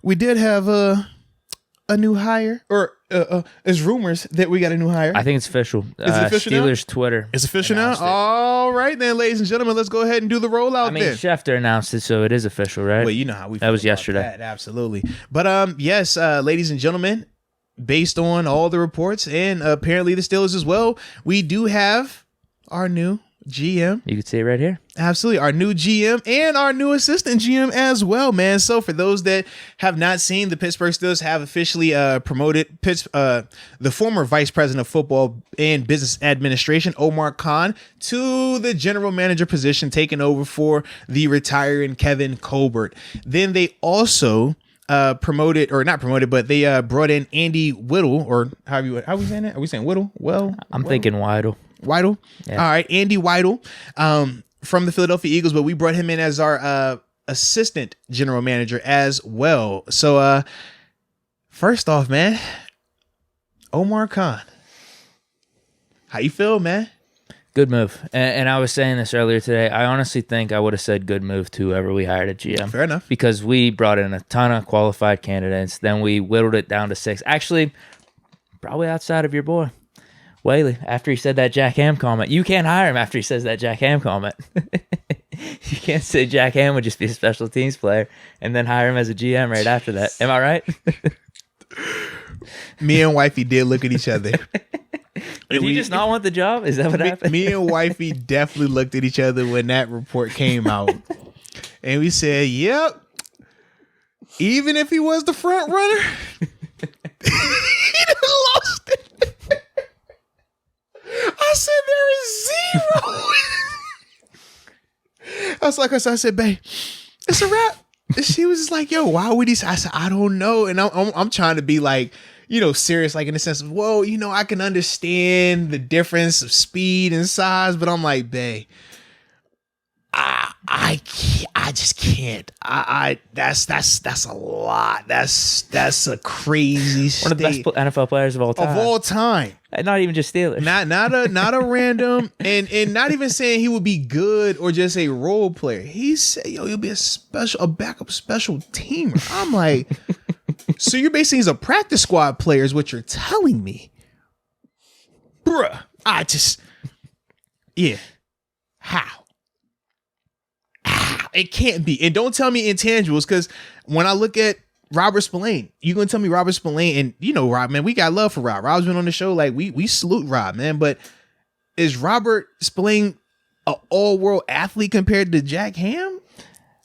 we did have a new hire, or there's rumors that we got a new hire. I think it's official. Is it official Steelers now? Twitter. It's official now? All right then, ladies and gentlemen, let's go ahead and do the rollout then. Schefter announced it, so it is official, right? Well, you know how we That feel was about yesterday. that, absolutely. But yes, ladies and gentlemen, based on all the reports and apparently the Steelers as well, we do have our new GM. You can see it right here. Absolutely. Our new GM and our new assistant GM as well, man. So for those that have not seen, the Pittsburgh Steelers have officially promoted the former vice president of football and business administration, Omar Khan, to the general manager position, taking over for the retiring Kevin Colbert. Then they also promoted, or not promoted, but they brought in Andy Weidl, or how are we saying that? Are we saying Weidl? I'm thinking Weidl. Weidl. Yeah. All right. Andy Weidl from the Philadelphia Eagles, but we brought him in as our assistant general manager as well. So first off, man, Omar Khan, how you feel, man? Good move. And I was saying this earlier today. I honestly think I would have said good move to whoever we hired at GM. Fair enough. Because we brought in a ton of qualified candidates. Then we whittled it down to 6. Actually, probably outside of your boy, Whaley, after he said that Jack Ham comment. You can't hire him after he says that Jack Ham comment. You can't say Jack Ham would just be a special teams player and then hire him as a GM right after that. Am I right? Me and wifey did look at each other. Did you just not want the job? Is that what happened? Me and wifey definitely looked at each other when that report came out. And we said, yep, even if he was the front runner, he done lost it. I said, there is 0. I said, babe, it's a wrap. And she was just like, yo, why would he? I said, I don't know. And I'm trying to be like, serious, like in the sense of, whoa, I can understand the difference of speed and size, but I'm like, babe, I just can't. That's a lot. That's a crazy one of the best NFL players of all time. Of all time. Not even just Steelers. Not a random, and not even saying he would be good or just a role player. He said, he'll be a backup special teamer. I'm like, so you're basically he's a practice squad player is what you're telling me. Bruh. How? It can't be. And don't tell me intangibles, because when I look at Robert Spillane, you're going to tell me Robert Spillane, and Rob, man, we got love for Rob. Rob's been on the show. Like, we salute Rob, man. But is Robert Spillane an all-world athlete compared to Jack Ham?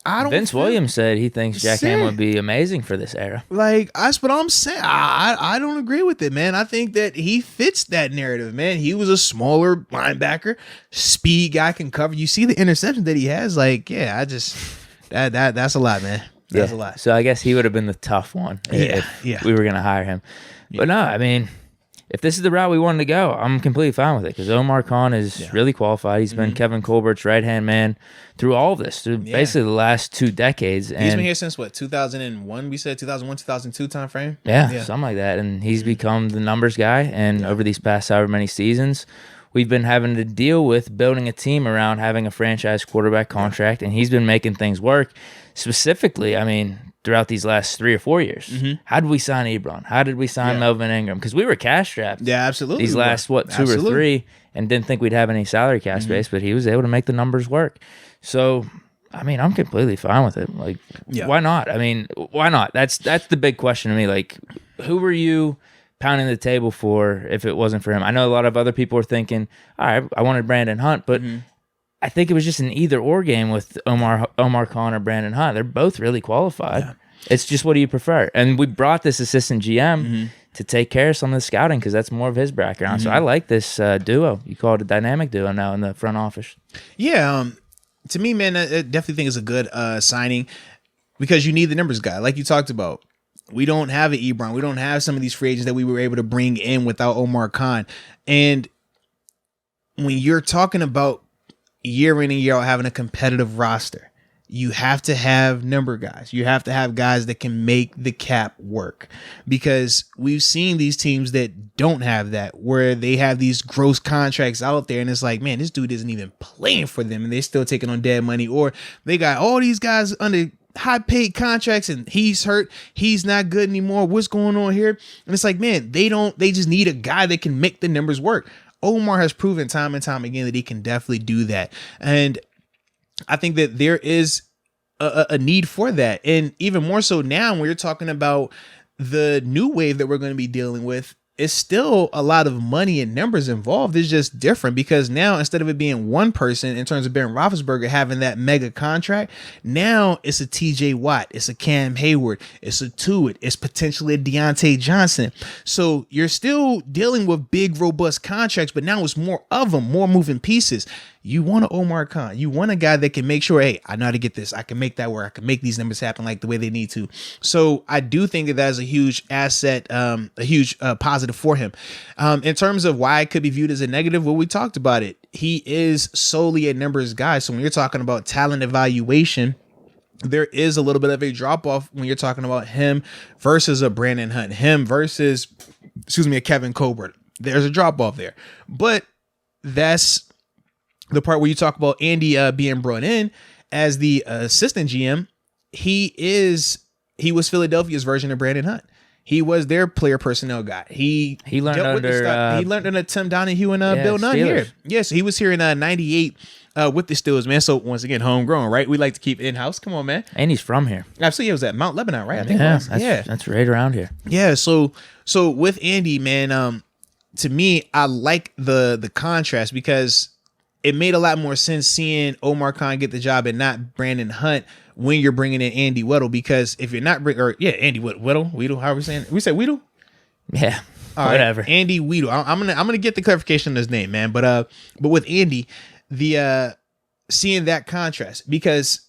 Vince Williams said he thinks Jack Ham would be amazing for this era. Like, that's what I'm saying. I don't agree with it, man. I think that he fits that narrative, man. He was a smaller linebacker, speed guy, can cover. You see the interception that he has. Like, yeah, that's a lot, man. That's a lot. So I guess he would have been the tough one if we were going to hire him. But no, I mean, if this is the route we wanted to go, I'm completely fine with it, because Omar Khan is really qualified. He's been Kevin Colbert's right-hand man through all of this, through basically the last 2 decades. He's been here since, what, 2001? We said 2001, 2002 time frame? Yeah, something like that. And he's become the numbers guy. And over these past however many seasons, we've been having to deal with building a team around having a franchise quarterback contract, and he's been making things work. Specifically, I mean, throughout these last 3 or 4 years. How did we sign Ebron? How did we sign Melvin Ingram? Because we were cash strapped. Yeah, absolutely. These last, 2 or 3, and didn't think we'd have any salary cap space, but he was able to make the numbers work. So, I mean, I'm completely fine with it. Like, why not? I mean, why not? That's the big question to me. Like, who were you pounding the table for if it wasn't for him? I know a lot of other people were thinking, all right, I wanted Brandon Hunt, but I think it was just an either-or game with Omar Khan or Brandon Hunt. They're both really qualified. Yeah. It's just, what do you prefer? And we brought this assistant GM to take care of some of the scouting, because that's more of his background. So I like this duo. You call it a dynamic duo now in the front office. Yeah, to me, man, I definitely think it's a good signing, because you need the numbers guy, like you talked about. We don't have an Ebron. We don't have some of these free agents that we were able to bring in without Omar Khan. And when you're talking about year in and year out having a competitive roster, you have to have number guys. You have to have guys that can make the cap work, because we've seen these teams that don't have that, where they have these gross contracts out there, and it's like, man, this dude isn't even playing for them, and they're still taking on dead money, or they got all these guys under high paid contracts and he's hurt. He's not good anymore. What's going on here? And it's like, man, they just need a guy that can make the numbers work. Omar has proven time and time again that he can definitely do that. And I think that there is a need for that. And even more so now when you're talking about the new wave that we're going to be dealing with, it's still a lot of money and numbers involved. It's just different because now instead of it being one person in terms of Ben Roethlisberger having that mega contract, now it's a TJ Watt, it's a Cam Hayward, it's a Tuitt, it's potentially a Deontay Johnson. So you're still dealing with big, robust contracts, but now it's more of them, more moving pieces. You want an Omar Khan. You want a guy that can make sure, hey, I know how to get this. I can make that work. I can make these numbers happen like the way they need to. So I do think that that's a huge asset, a huge positive for him. In terms of why it could be viewed as a negative, well, we talked about it. He is solely a numbers guy. So when you're talking about talent evaluation, there is a little bit of a drop off when you're talking about him versus a Brandon Hunt, him versus, a Kevin Colbert. There's a drop off there. But that's the part where you talk about Andy being brought in as the assistant GM. He was Philadelphia's version of Brandon Hunt. He was their player personnel guy. He learned under Tim Donahue and Bill Nunn here. Yes, he was here in '98 with the Steelers, man. So once again, homegrown, right? We like to keep in house. Come on, man. And he's from here. Absolutely, he was at Mount Lebanon, right? I think that's right around here. Yeah. So with Andy, man, to me, I like the contrast because it made a lot more sense seeing Omar Khan get the job and not Brandon Hunt when you're bringing in Andy Weidl, because if you're not Andy Weidl, how are we saying? We say Weidl? Yeah. All whatever. Right, Andy Weidl. I'm gonna get the clarification on his name, man. But with Andy, the seeing that contrast, because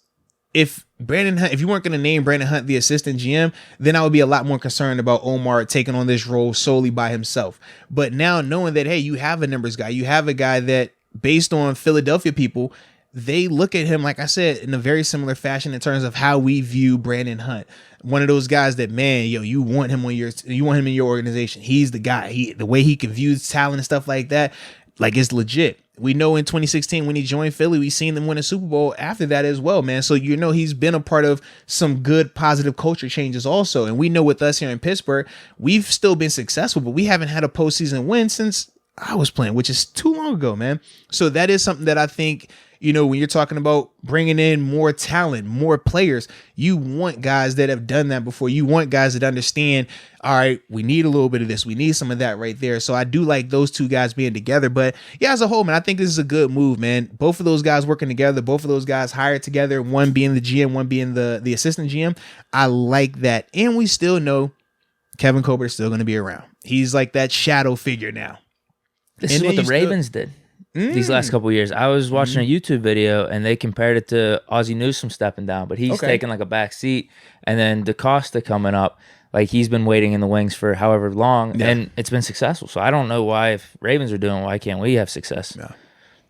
if Brandon Hunt, if you weren't gonna name Brandon Hunt the assistant GM, then I would be a lot more concerned about Omar taking on this role solely by himself. But now knowing that, hey, you have a numbers guy, you have a guy that, based on Philadelphia people, they look at him, like I said, in a very similar fashion in terms of how we view Brandon Hunt. One of those guys that, man, you want him in your organization. He's the guy. The way he can view talent and stuff like that, like, it's legit. We know in 2016 when he joined Philly, we seen them win a Super Bowl after that as well, man. So he's been a part of some good positive culture changes also. And we know with us here in Pittsburgh, we've still been successful, but we haven't had a postseason win since I was playing, which is too long ago, man. So that is something that I think, when you're talking about bringing in more talent, more players, you want guys that have done that before. You want guys that understand, all right, we need a little bit of this. We need some of that right there. So I do like those two guys being together. But yeah, as a whole, man, I think this is a good move, man. Both of those guys working together, both of those guys hired together, one being the GM, one being the assistant GM. I like that. And we still know Kevin Colbert is still going to be around. He's like that shadow figure now. This is what the Ravens did these last couple of years. I was watching a YouTube video and they compared it to Ozzie Newsome stepping down, but he's taking like a back seat, and then DaCosta coming up, like he's been waiting in the wings for however long, and it's been successful. So I don't know why, if Ravens are doing, why can't we have success? Yeah.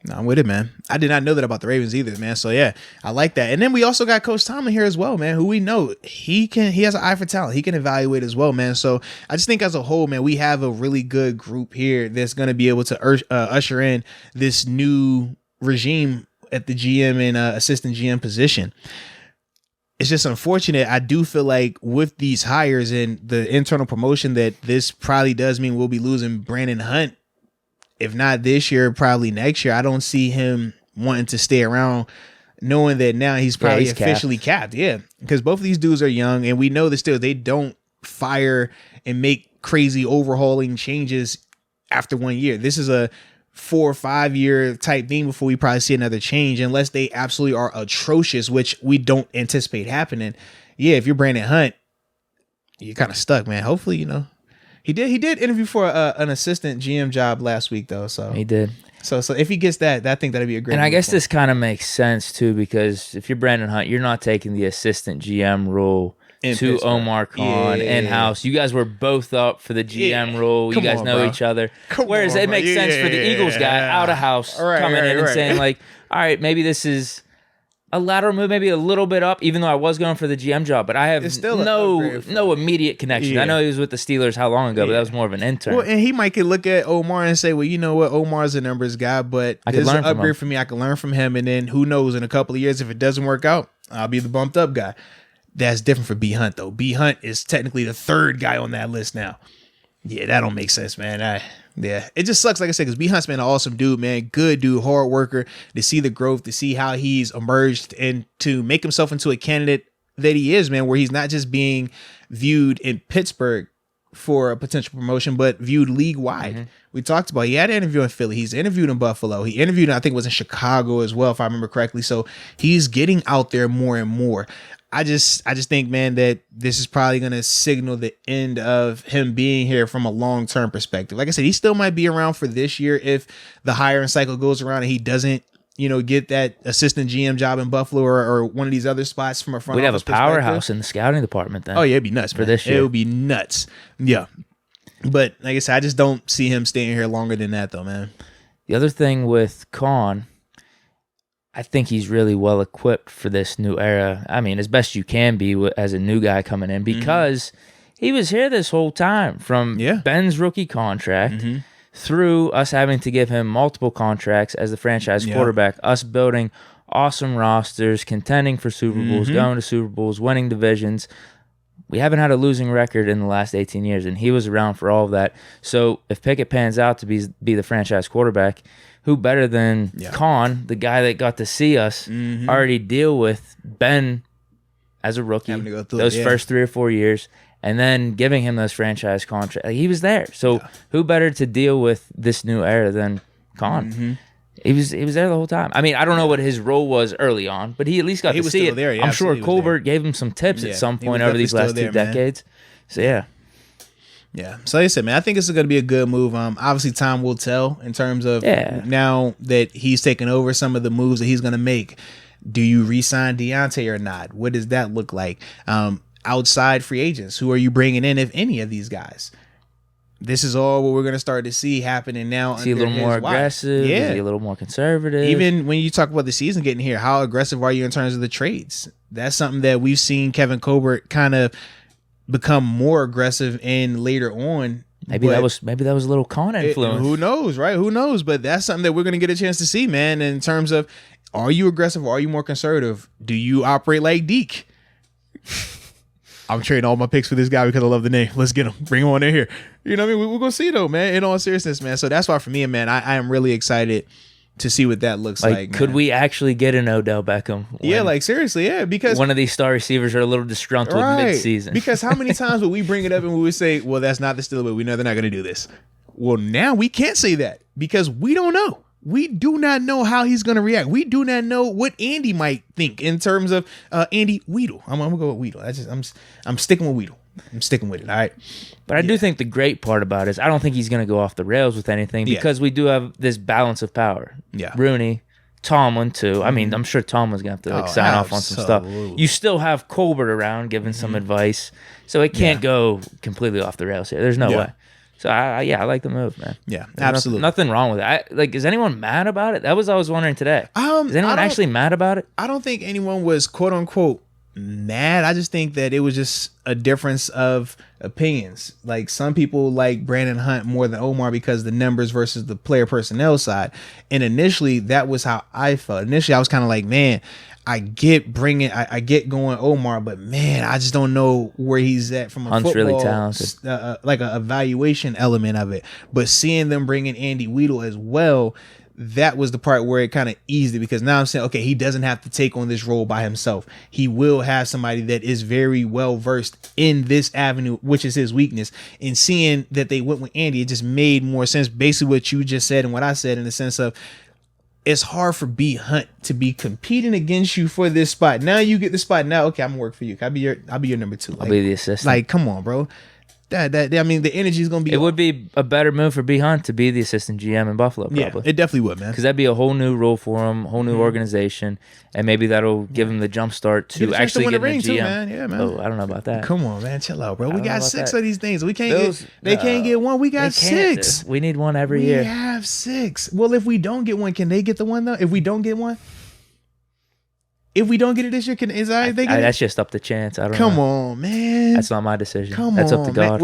No, I'm with it, man. I did not know that about the Ravens either, man. So yeah, I like that. And then we also got Coach Tomlin here as well, man, who we know he has an eye for talent. He can evaluate as well, man. So I just think as a whole, man, we have a really good group here that's going to be able to usher in this new regime at the GM and assistant GM position. It's just unfortunate. I do feel like with these hires and the internal promotion that this probably does mean we'll be losing Brandon Hunt. If not this year, probably next year. I don't see him wanting to stay around, knowing that now he's probably officially capped. Yeah, because both of these dudes are young, and we know that still they don't fire and make crazy overhauling changes after 1 year. This is a 4 or 5 year type thing before we probably see another change, unless they absolutely are atrocious, which we don't anticipate happening. Yeah, if you're Brandon Hunt, you're kind of stuck, man. Hopefully, He did interview for an assistant GM job last week, though. So he did. So if he gets that, I think that'd be a great. And I guess this kind of makes sense too, because if you're Brandon Hunt, you're not taking the assistant GM role to Pittsburgh. Omar Khan in-house. You guys were both up for the GM role. You guys know each other. Whereas it makes sense for the Eagles guy out of house coming in and saying like, all right, maybe this is a lateral move, maybe a little bit up, even though I was going for the GM job, but I have no immediate connection. I know he was with the Steelers how long ago, but that was more of an intern. Well, and he might could look at Omar and say, well, you know what, Omar's a numbers guy, but there's an upgrade for me. I can learn from him, and then who knows, in a couple of years, if it doesn't work out, I'll be the bumped up guy. That's different for B Hunt though. B Hunt is technically the third guy on that list now. Yeah, that don't make sense, man. Yeah, it just sucks, like I said, because B Hunt's been an awesome dude, man. Good dude, hard worker. To see the growth, to see how he's emerged, and to make himself into a candidate that he is, man, where he's not just being viewed in Pittsburgh for a potential promotion, but viewed league wide. Mm-hmm. We talked about, he had an interview in Philly. He's interviewed in Buffalo. He interviewed, I think it was in Chicago as well, if I remember correctly. So he's getting out there more and more. I just think, man, that this is probably going to signal the end of him being here from a long-term perspective. Like I said, he still might be around for this year if the hiring cycle goes around and he doesn't, get that assistant GM job in Buffalo or one of these other spots from a front We'd have a office powerhouse in the scouting department then. Oh, yeah, it'd be nuts, for this year. It would be nuts. Yeah. But like I said, I just don't see him staying here longer than that, though, man. The other thing with Khan, I think he's really well equipped for this new era. I mean, as best you can be as a new guy coming in, because he was here this whole time from Ben's rookie contract through us having to give him multiple contracts as the franchise quarterback, us building awesome rosters, contending for Super Bowls, going to Super Bowls, winning divisions. We haven't had a losing record in the last 18 years, and he was around for all of that. So if Pickett pans out to be the franchise quarterback, who better than Khan, the guy that got to see us already deal with Ben as a rookie those first 3 or 4 years, and then giving him those franchise contracts. Like, he was there. So who better to deal with this new era than Khan? He was there the whole time. I mean, I don't know what his role was early on, but he at least got to see it. There. I'm sure Colbert gave him some tips at some point over these last 2 decades. So yeah. Yeah. So like I said, man, I think it's going to be a good move. Obviously time will tell in terms of now that he's taken over some of the moves that he's going to make. Do you re-sign Deontay or not? What does that look like? Outside free agents, who are you bringing in, if any of these guys? This is all what we're going to start to see happening now. Is he a little more aggressive? Yeah. Is he a little more conservative? Even when you talk about the season getting here, how aggressive are you in terms of the trades? That's something that we've seen Kevin Colbert kind of become more aggressive in later on. Maybe that was a little Khan influence. Who knows, right? Who knows? But that's something that we're going to get a chance to see, man, in terms of, are you aggressive or are you more conservative? Do you operate like Deke? I'm trading all my picks for this guy because I love the name. Let's get him. Bring him on in here. You know what I mean? We're going to see, though, man, in all seriousness, man. So that's why, for me, man, I am really excited to see what that looks like. Could we actually get an Odell Beckham? Yeah, like, seriously, yeah. Because one of these star receivers are a little disgruntled mid-season. Because how many times would we bring it up and we would say, well, that's not the Steelers, but we know they're not going to do this. Well, now we can't say that because we don't know. We do not know how he's going to react. We do not know what Andy might think in terms of Andy Weidl. I'm going to go with Weidl. I'm sticking with Weidl. I'm sticking with it. All right. But I do think the great part about it is I don't think he's going to go off the rails with anything because we do have this balance of power. Yeah. Rooney, Tomlin too. I mean, I'm sure Tomlin's going to have to sign off on some stuff. You still have Colbert around giving some advice. So it can't go completely off the rails here. There's no way. So I like the move, man. Yeah, absolutely. Nothing wrong with it. Is anyone mad about it? That was I was wondering today. Is anyone actually mad about it? I don't think anyone was quote unquote mad. I just think that it was just a difference of opinions. Like, some people like Brandon Hunt more than Omar because of the numbers versus the player personnel side. And initially, that was how I felt. Initially, I was kind of like, man, I get going Omar, but man, I just don't know where he's at from a Hunt's football, really talented. Like a evaluation element of it. But seeing them bring in Andy Weidl as well, that was the part where it kind of eased it, because now I'm saying, okay, he doesn't have to take on this role by himself. He will have somebody that is very well versed in this avenue, which is his weakness. And seeing that they went with Andy, it just made more sense. Basically what you just said and what I said, in the sense of, it's hard for B Hunt to be competing against you for this spot. Now you get the spot. Now, okay, I'm gonna work for you. I'll be your number 2. I'll be the assistant. Like, come on, bro. That I mean, the energy is gonna be. It would be a better move for B Hunt to be the assistant GM in Buffalo, probably. Yeah, it definitely would, man. Because that'd be a whole new role for him, whole new organization, and maybe that'll give him the jump start to actually get a GM. Too, man. Yeah, man. Oh, I don't know about that. Come on, man, chill out, bro. We got 6 of these things. We can't get. They can't get one. We got 6. We need one every year. We have 6. Well, if we don't get one, can they get the one though? If we don't get one. If we don't get it this year, can they get it? That's just up to chance. I don't know. Come on, man. That's not my decision. That's up to God.